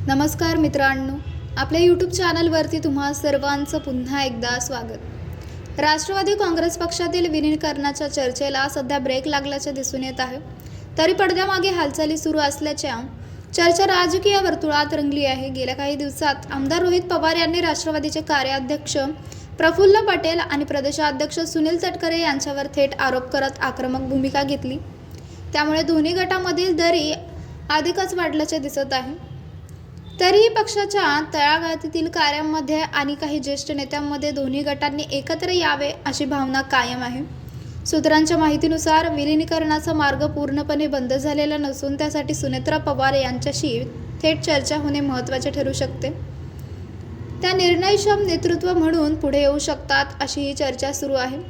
नमस्कार मित्रांनो, आपल्या यूट्यूब चॅनलवरती तुम्हा सर्वांचं पुन्हा एकदा स्वागत। राष्ट्रवादी काँग्रेस पक्षातील विलीनीकरणाच्या चर्चेला सध्या ब्रेक लागल्याचे दिसून येत आहे। तरी पडद्यामागे हालचाली सुरू असल्याच्या चर्चा राजकीय वर्तुळात रंगली आहे। गेल्या काही दिवसात आमदार रोहित पवार यांनी राष्ट्रवादीचे कार्याध्यक्ष प्रफुल्ल पटेल आणि प्रदेशाध्यक्ष सुनील तटकरे यांच्यावर थेट आरोप करत आक्रमक भूमिका घेतली। त्यामुळे दोन्ही गटांमधील दरी अधिकच वाढल्याचे दिसत आहे। तरीही पक्षाच्या तळागाळातील कार्यामध्ये आणि काही ज्येष्ठ नेत्यांमध्ये दोन्ही गटांनी एकत्र यावे अशी भावना कायम आहे। सूत्रांच्या माहितीनुसार विलीनीकरणाचा मार्ग पूर्णपणे बंद झालेला नसून त्यासाठी सुनेत्रा पवार यांच्याशी थेट चर्चा होणे महत्त्वाचे ठरू शकते। त्या निर्णयक्षम नेतृत्व म्हणून पुढे येऊ शकतात अशी ही चर्चा सुरू आहे।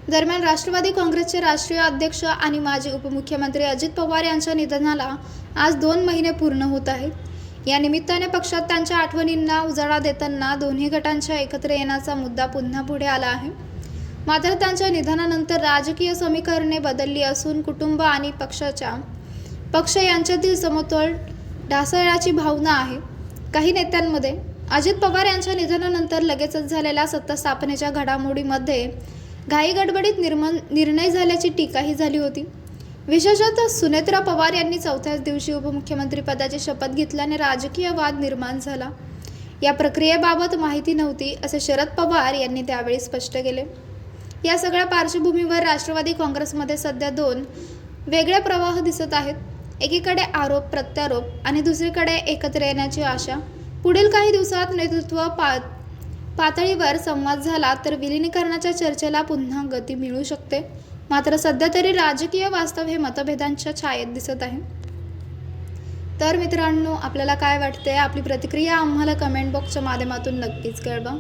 दरम्यान राष्ट्रवादी काँग्रेसचे राष्ट्रीय अध्यक्ष आणि माजी उपमुख्यमंत्री अजित पवार यांच्या निधनाला आज 2 महिने पूर्ण होत आहेत। या निमित्ताने पक्षात त्यांच्या आठवणींना उजाळा देताना दोन्ही गटांच्या एकत्र येण्याचा मुद्दा पुन्हा पुढे आला आहे। मात्र त्यांच्या निधनानंतर राजकीय समीकरणे बदलली असून कुटुंब आणि पक्ष यांच्यातील समतोल ढासळण्याची भावना आहे। काही नेत्यांमध्ये अजित पवार यांच्या निधनानंतर लगेचच झालेल्या सत्ता स्थापनेच्या घडामोडीमध्ये घाईगडबडीत निर्णय झाल्याची टीकाही झाली होती। विशेषतः सुनेत्रा पवार यांनी 4थ्याच दिवशी उपमुख्यमंत्री पदाची शपथ घेतल्याने राजकीय वाद निर्माण झाला। या प्रक्रियेबाबत माहिती नव्हती असे शरद पवार यांनी त्यावेळी स्पष्ट केले। या सगळ्या पार्श्वभूमीवर राष्ट्रवादी काँग्रेसमध्ये सध्या 2 वेगळे प्रवाह दिसत आहेत। एकीकडे आरोप प्रत्यारोप आणि दुसरीकडे एकत्र येण्याची आशा। पुढील काही दिवसात नेतृत्व पातळीवर संवाद झाला तर विलीनीकरणाच्या चर्चेला पुन्हा गती मिळू शकते। मात्र सध्या तरी राजकीय वास्तव हे मतभेदांच्या छायेत दिसत आहे। तर मित्रांनो, आपल्याला काय वाटते? आपली प्रतिक्रिया आम्हाला कमेंट बॉक्सच्या माध्यमातून नक्कीच कळवा।